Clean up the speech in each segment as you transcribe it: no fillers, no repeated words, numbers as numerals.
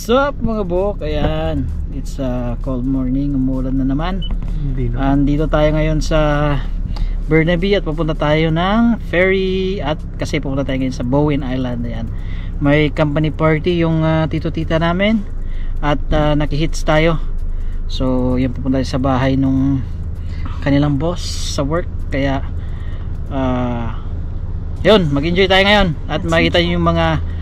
What's up mga bok? Ayan, it's a cold morning, umulan na naman. Andito tayo ngayon sa Burnaby at papunta tayo ng ferry at kasi pupunta tayo ngayon sa Bowen Island. Ayan, may company party yung tito-tita namin at nakihits tayo. So yan, pupunta tayo sa bahay nung kanilang boss sa work. Kaya yun, mag-enjoy tayo ngayon at makita nyo yung mga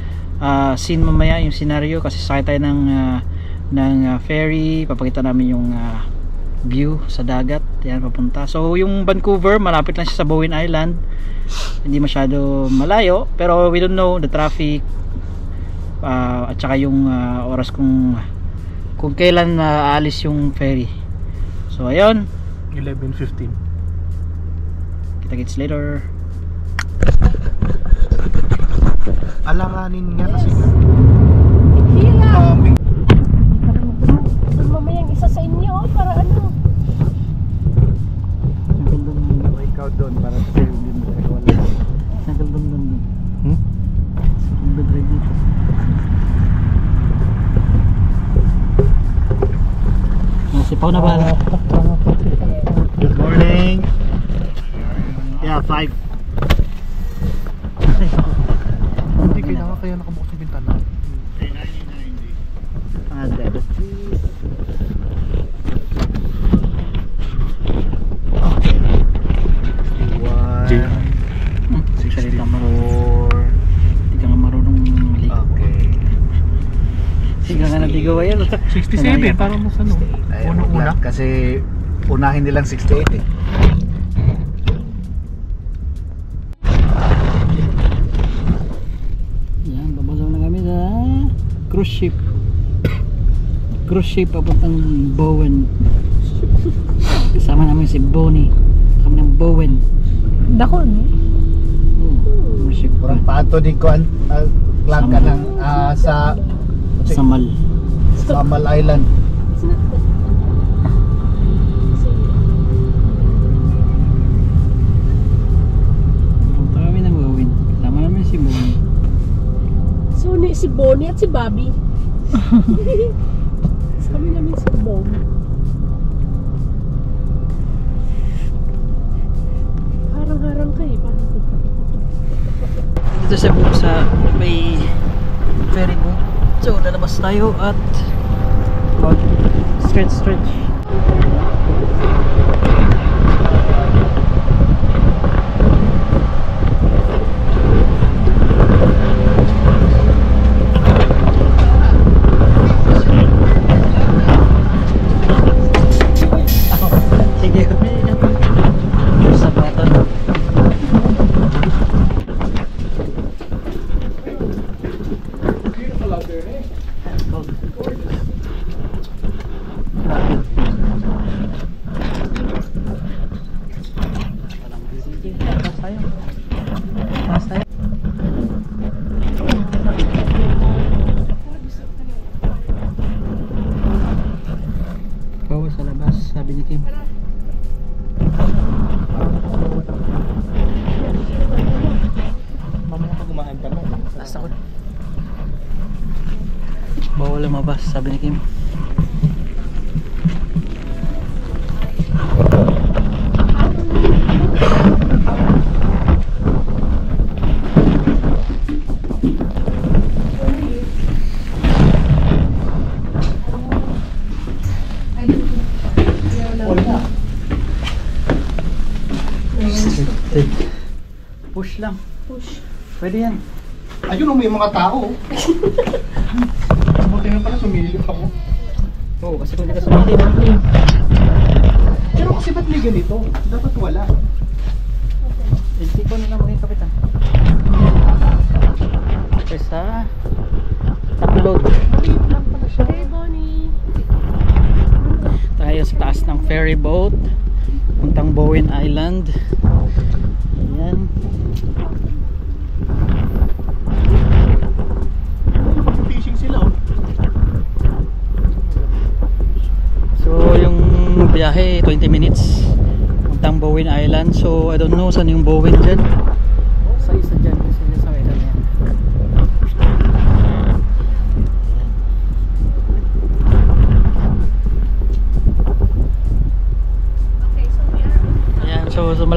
scene mamaya, yung scenario, kasi sakay tayo ng ferry. Papakita namin yung view sa dagat. Yan, papunta. So yung Vancouver, malapit lang siya sa Bowen Island, hindi masyado malayo, pero we don't know the traffic at saka yung oras kung kailan aalis yung ferry. So ayun, 11:15. kita-kits later. Alanganin nga kasi Hila! Mamayang isa sa inyo, para ano? ikaw doon para sa sa'yo hindi mo tayo wala. Nagaldong doon. Nagaldong dito. Nasipaw na ba? Good morning. Yeah, 5. Hindi kailangan kaya nakabukas yung bintana. Ada. Hindi ka nga marunong maligo. Okay. Hindi ka nga nabigaw yan. 67, parang mas ano. Unang-una. Kasi unahin nilang 68 eh. Yan, babalaw na kami sa cruise ship. Cruise ship papuntang Bowen. Kasama namin si Bonnie. Kami ng Bowen. Dakon eh. Cruise ship. Kurang paato din ko lang ka ng sa Samal. Samal Island. Punta kami ng Bowen. Kasama namin si Bonnie. So, si Bonnie at si Bobby. Kami namin si Bonnie. Harang-harang ka eh. Paano ko? Dito sa may ferry boat. So lalabas tayo at stretch. Sige, sa bata. Bawa sa labas, sabi ni Kim. Mamaya pag umahan ka na. Last ako. Bawal lumabas, sabi ni Kim. Push lang. Push. Pwede yan. Ayun, may mga tao. Buti na pala sumilip ako. Oo, kasi kung hindi ka sumali. Pero kasi ba't may ganito? Dapat wala. Hindi ko nila maging kapitan. Kesa upload. Maliit lang pala siya. Hey, Bonnie. Tayo sa taas ng ferry boat puntang Bowen Island. Ayan. Fishing sila oh. So yung biyahe 20 minutes puntang Bowen Island. So I don't know saan yung Bowen dyan. Sa isa dyan, sa island yan.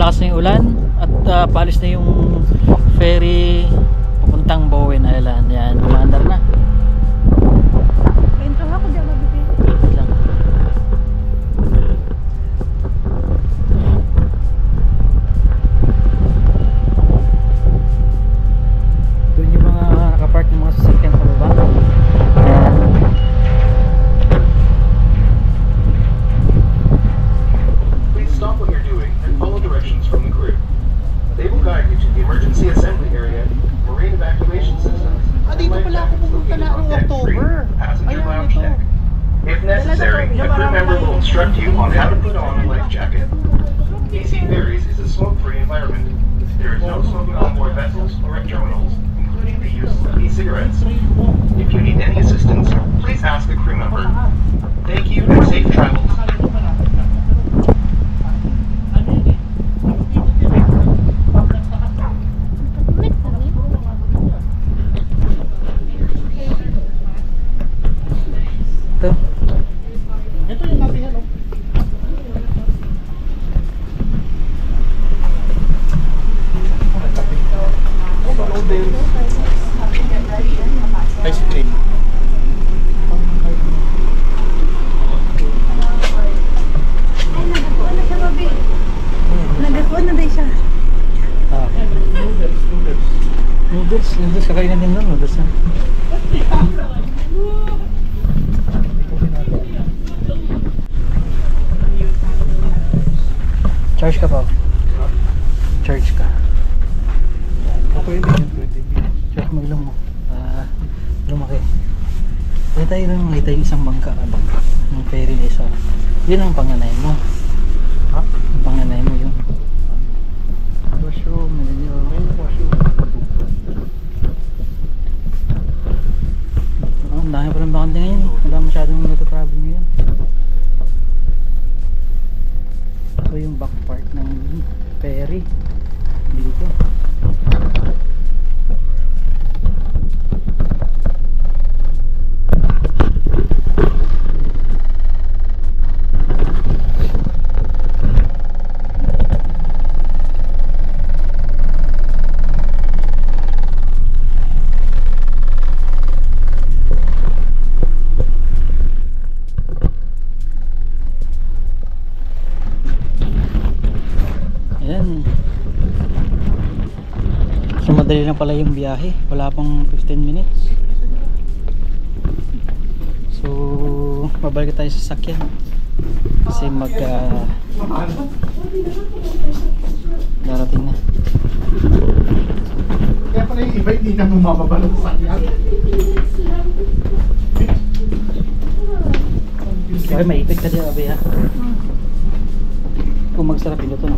lumalakas na yung ulan at paalis na yung ferry papuntang Bowen Island. Yan, umaandar na. Ito nga ko dyan mabibig. Wait lang. Doon yung mga nakapark ng mga sasakyan sa baba. Ayan. Please stop what you're doing and follow directions from the crew. They will guide you to the emergency assembly area, marine evacuation systems, dito and life pala ako jackets pupunta located na on noong deck 3, October. passenger Ayan, lounge ito. deck. If necessary, a crew member will instruct you on how to put on a life jacket. DC Ferries is a smoke-free environment. There is no smoking on board vessels or in terminals, including the use of e-cigarettes. If you need any assistance, please ask a crew member. Thank you and safe travels. Ito. Ito yung nabihan, oh. Ice cream. Nagatuan na din siya. Ah. Noodles kakainin din nun, noodles na. Charge ka pa. Charge ka. Okay din yung 20 Charge mo ilong mo. Lumaki. Kaya tayo lang makita yung isang bangka. Yung ferry na isa. Yun ang panganay mo. Ha? Ang panganay mo yung washroom. May washroom. Ang dami palang bakante ngayon. Wala masyadong nagtatravel ngayon. Ito yung back part ng ferry dito. Ayan. So madali lang pala yung biyahe. Wala pang 15 minutes. So mabalik tayo sa sakyan. Kasi darating na. Kaya pala yung iba hindi na bumababa ng sakyan. Okay, maipit ka din, Abe, ha? Kung magsarap ito, no?